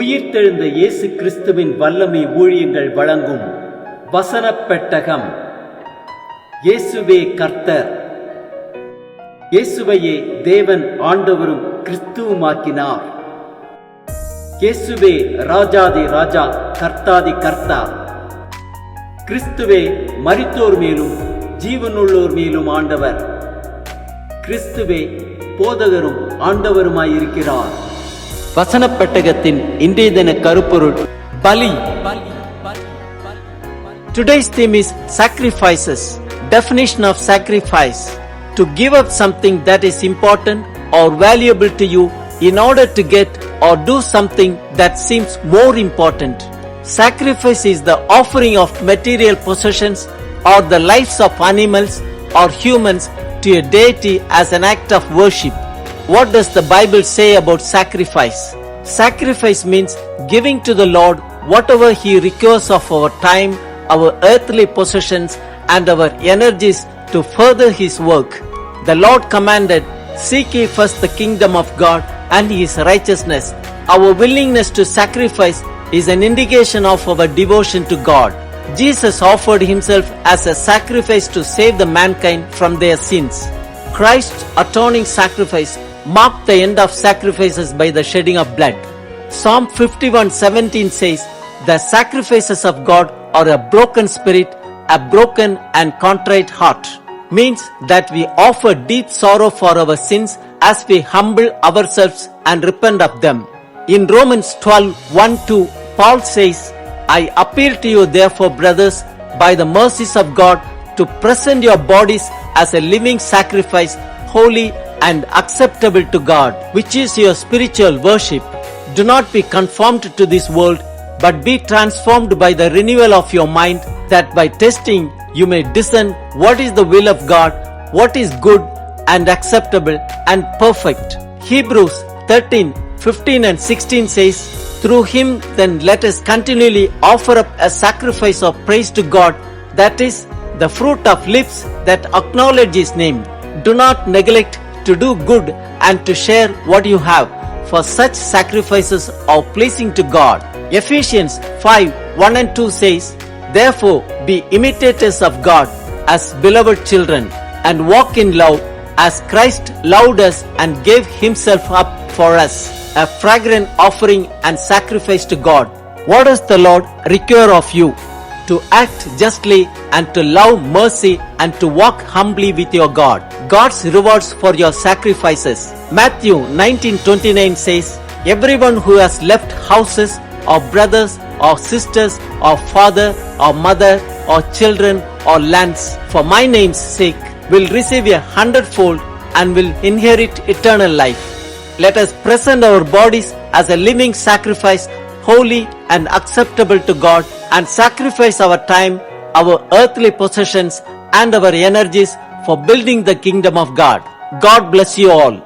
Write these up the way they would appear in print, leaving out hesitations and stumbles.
உயிர்த்தெழுந்த இயேசு கிறிஸ்துவின் வல்லமை ஊழியங்கள் வழங்கும் வசனப் பெட்டகம். இயேசுவே கர்த்தர். இயேசுவையே தேவன் ஆண்டவரும் கிறிஸ்துவுமாக்கினார். இயேசுவே ராஜாதி ராஜா, கர்த்தாதி கர்த்தா. கிறிஸ்துவே மரித்தோர் மேலும் ஜீவனுள்ளோர் மேலும் ஆண்டவர். கிறிஸ்துவே போதகரும் ஆண்டவருமாயிருக்கிறார். வசனப் பெட்டகத்தின் இன்றைய தின கருப்பொருள் பலி. Today's theme is sacrifices. Definition of sacrifice: to give up something that is important or valuable to you in order to get or do something that seems more important. Sacrifice is the offering of material possessions or the lives of animals or humans to a deity as an act of worship. What does the Bible say about sacrifice? Sacrifice means giving to the Lord whatever He requires of our time, our earthly possessions, and our energies to further His work. The Lord commanded, "Seek ye first the kingdom of God and His righteousness." Our willingness to sacrifice is an indication of our devotion to God. Jesus offered Himself as a sacrifice to save the mankind from their sins. Christ's atoning sacrifice marked the end of sacrifices by the shedding of blood. Psalm 51:17 says, "The sacrifices of God are a broken spirit, a broken and contrite heart." Means that we offer deep sorrow for our sins as we humble ourselves and repent of them. In Romans 12:1-2, Paul says, "I appeal to you therefore, brothers, by the mercies of God, to present your bodies as a living sacrifice, holy and acceptable to God, which is your spiritual worship. Do not be conformed to this world, but be transformed by the renewal of your mind, that by testing you may discern what is the will of God, what is good and acceptable and perfect." Hebrews 13:15 and 16 says, "Through Him then let us continually offer up a sacrifice of praise to God, that is, the fruit of lips that acknowledge His name. Do not neglect to do good and to share what you have, for such sacrifices are pleasing to God." Ephesians 5:1 and 2 says, "Therefore be imitators of God as beloved children, and walk in love as Christ loved us and gave Himself up for us, a fragrant offering and sacrifice to God." What does the Lord require of you? To act justly and to love mercy and to walk humbly with your God. God's rewards for your sacrifices. Matthew 19:29 says, "Everyone who has left houses or brothers or sisters or father or mother or children or lands for my name's sake will receive 100-fold and will inherit eternal life." Let us present our bodies as a living sacrifice, holy and acceptable to God, and sacrifice our time, our earthly possessions, and our energies for building the kingdom of God. God bless you all.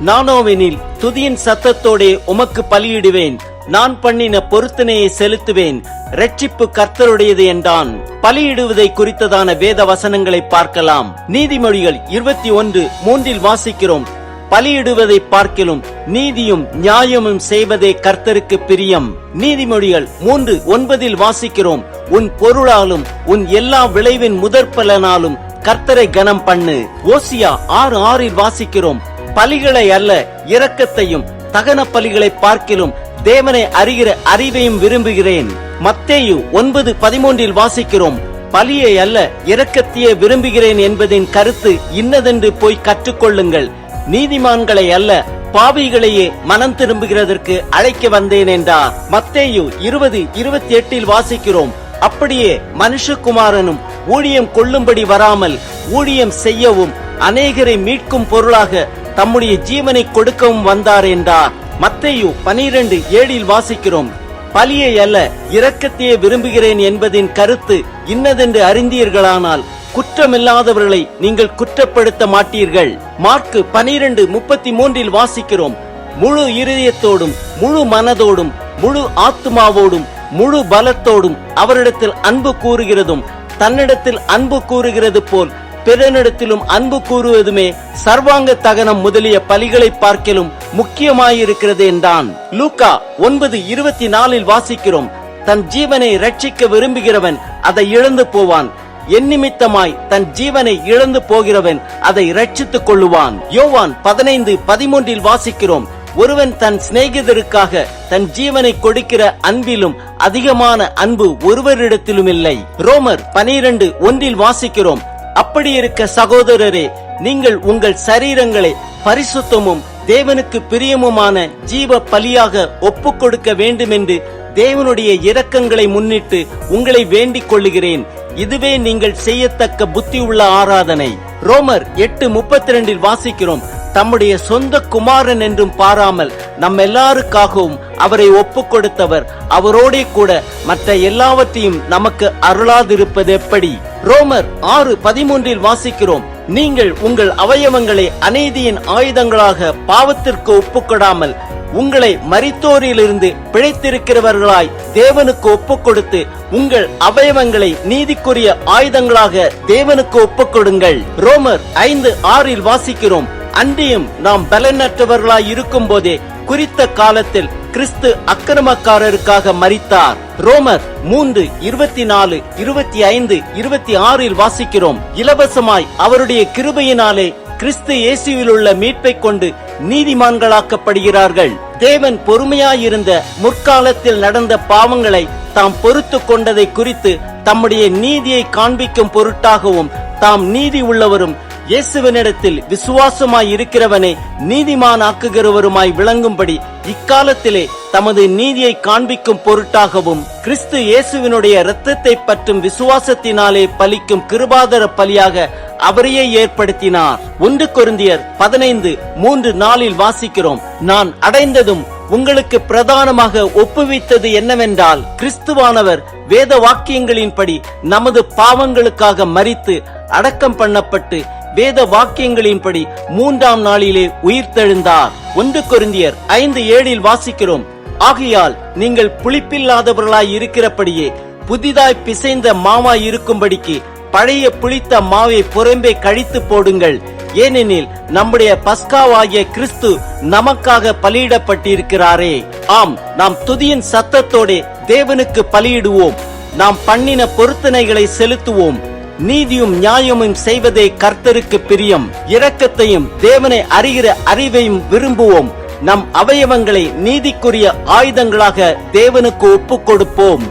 நானோவெனில் துதியின் சத்தத்தோடே உமக்கு பலியிடுவேன், நான் பண்ணின பொருத்தனையை செலுத்துவேன், இரட்சிப்பு கர்த்தருடையது என்றான். பலியிடுவதை குறித்ததான வேத வசனங்களை பார்க்கலாம். நீதிமொழிகள் 21:3 வாசிக்கிறோம், "பலியிடுவதை பார்க்கிலும் நீதியும் நியாயமும் செய்வதே கர்த்தருக்கு பிரியம்." நீதிமொழிகள் 3:9 வாசிக்கிறோம், "உன் பொருளாலும் உன் எல்லா விளைவின் முதற்பலனாலும் கர்த்தரை கனம் பண்ணு." ஓசியா 6:6 வாசிக்கிறோம், "பலிகளை அல்ல இரக்கத்தையும் தகன பலிகளை பார்க்கிலும் தேவனை அறிகிற அறிவையும் விரும்புகிறேன்." மத்தேயு 9:13 வாசிக்கிறோம், "பலியை அல்ல இரக்கத்தையே விரும்புகிறேன் என்பதின் கருத்து இன்னதென்று போய் கற்றுக்கொள்ளுங்கள். நீதிமான்களை அல்ல பாவிகளையே மனம் திரும்புகிறதற்கு அழைக்க வந்தேன்" என்றார். மத்தேயு 20:28 வாசிக்கிறோம், "அப்படியே மனுஷகுமாரனும் ஊழியம் கொள்ளும்படி வராமல் ஊழியம் செய்யவும் அநேகரை மீட்கும் பொருளாக தம்முடைய ஜீவனை கொடுக்கவும் வந்தார் என்றார். மத்தேயு 12:7 வாசிக்கிறோம், "பலியை அல்ல இரக்கத்தையே விரும்புகிறேன் என்பதின் கருத்து இன்னதென்று அறிந்தீர்களானால் குற்றமில்லாதவர்களை நீங்கள் குற்றப்படுத்த மாட்டீர்கள்." மார்க்கு 12:33 வாசிக்கிறோம், "முழு இருதயத்தோடும் முழு மனதோடும் முழு ஆத்துமாவோடும் முழு பலத்தோடும் அவரிடத்தில் அன்பு கூறுகிறதும் தன்னிடத்தில் அன்பு கூறுகிறது போல் பிறனிடத்திலும் அன்பு கூறுவதுமே சர்வாங்க தகனம் முதலிய பலிகளை பார்க்கலும் முக்கியமாயிருக்கிறது என்றான். லூக்கா 9:24 வாசிக்கிறோம், தன் ஜீவனை ரட்சிக்க விரும்புகிறவன் அதை இழந்து போவான், என் நிமித்தமாய் தன் ஜீவனை இழந்து போகிறவன் அதை ரட்சித்துக் கொள்ளுவான். யோவான் 15:13 வாசிக்கிறோம், ஒருவன் தன் சிநேகிதருக்காக தன் ஜீவனை கொடுக்கிற அன்பிலும் அதிகமான அன்பு ஒருவரிடத்திலும் இல்லை. ரோமர் 12:1 வாசிக்கிறோம், அப்படி இருக்க சகோதரரே, நீங்கள் உங்கள் சரீரங்களை பரிசுத்தமும் தேவனுக்கு பிரியமுமான ஜீவ பலியாக ஒப்புக் கொடுக்க வேண்டும் என்று தேவனுடைய இரக்கங்களை முன்னிட்டு உங்களை வேண்டிக் கொள்ளுகிறேன். இதுவே நீங்கள் செய்யத்தக்க புத்தி உள்ள ஆராதனை. ரோமர் 8:32 வாசிக்கிறோம், தம்முடைய சொந்த குமாரன் என்றும் பாராமல் நம் எல்லாருக்காகவும் அவரை ஒப்புக் கொடுத்தவர் அவரோடே கூட மற்ற எல்லாவற்றையும் நமக்கு அருளாதிருப்பது எப்படி? ரோமர் 6:13 வாசிக்கிறோம், நீங்கள் உங்கள் அவயவங்களை அநீதியின் ஆயுதங்களாக பாவத்திற்கு ஒப்புக்கொடாமல் உங்களை மரித்தோரிலிருந்து பிழைத்திருக்கிறவர்களாய் தேவனுக்கு ஒப்புக் கொடுத்து உங்கள் அவயவங்களை நீதிக்குரிய ஆயுதங்களாக தேவனுக்கு ஒப்புக் கொடுங்கள். ரோமர் 5:6 வாசிக்கிறோம், அன்றியும் நாம் பலனற்றவர்களாய் இருக்கும் போதே குறித்த காலத்தில் கிறிஸ்து அக்கிரமக்காரருக்காக மரித்தார். ரோமர் 3:24, 25, 26 வாசிக்கிறோம், இலவசமாய் அவருடைய கிருபையினாலே கிறிஸ்து இயேசுவில் உள்ள மீட்பை கொண்டு நீதிமான்களாக்கப்படுகிறார்கள். தேவன் பொறுமையாயிருந்த முற்காலத்தில் நடந்த பாவங்களை தாம் பொறுத்து கொண்டதை குறித்து தம்முடைய நீதியை காண்பிக்கும் பொருட்டாகவும் தாம் நீதி உள்ளவரும் இயேசுவினிடத்தில் விசுவாசமாய் இருக்கிறவனை நீதிமானாக்குகிறவருமாய் விளங்கும்படி இக்காலத்திலே தமது நீதியை காண்பிக்கும் பொருட்டாகவும் கிறிஸ்து இயேசுவினுடைய இரத்தத்தை பற்றும் விசுவாசத்தினாலே பலிக்கும் கிருபாதர பலியாக அவரையே ஏற்படுத்தினார். 1 கொரிந்தியர் 15:3-4 வாசிக்கிறோம், நான் அடைந்ததும் உங்களுக்கு பிரதானமாக ஒப்புவித்தது என்னவென்றால், கிறிஸ்துவானவர் வேத வாக்கியங்களின்படி நமது பாவங்களுக்காக மரித்து அடக்கம் பண்ணப்பட்டு வேத வாக்கியங்களின்படி 3ஆம் நாளிலே உயிர்த்தெழுந்தார். 1 கொரிந்தியர் 5:7 வாசிக்கிறோம், ஆகையால் நீங்கள் புளிப்பில்லாதவர்களாய் இருக்கிறபடியே புதிதாய் பிசைந்த மாவாய் இருக்கும்படிக்கு பழைய புளித்த மாவை புறம்பே கழித்து போடுங்கள். ஏனெனில் நம்முடைய பஸ்காவாகிய கிறிஸ்து நமக்காக பலியிடப்பட்டிருக்கிறாரே. ஆம், நாம் துதியின் சத்தத்தோட தேவனுக்கு பலியிடுவோம். நாம் பண்ணின பொருத்தனைகளை செலுத்துவோம். நீதியும் நியாயமும் செய்வதே கர்த்தருக்கு பிரியம். இரக்கத்தையும் தேவனை அறிகிற அறிவையும் விரும்புவோம். நம் அவயவங்களை நீதிக்குரிய ஆயுதங்களாக தேவனுக்கு ஒப்புக் கொடுப்போம்.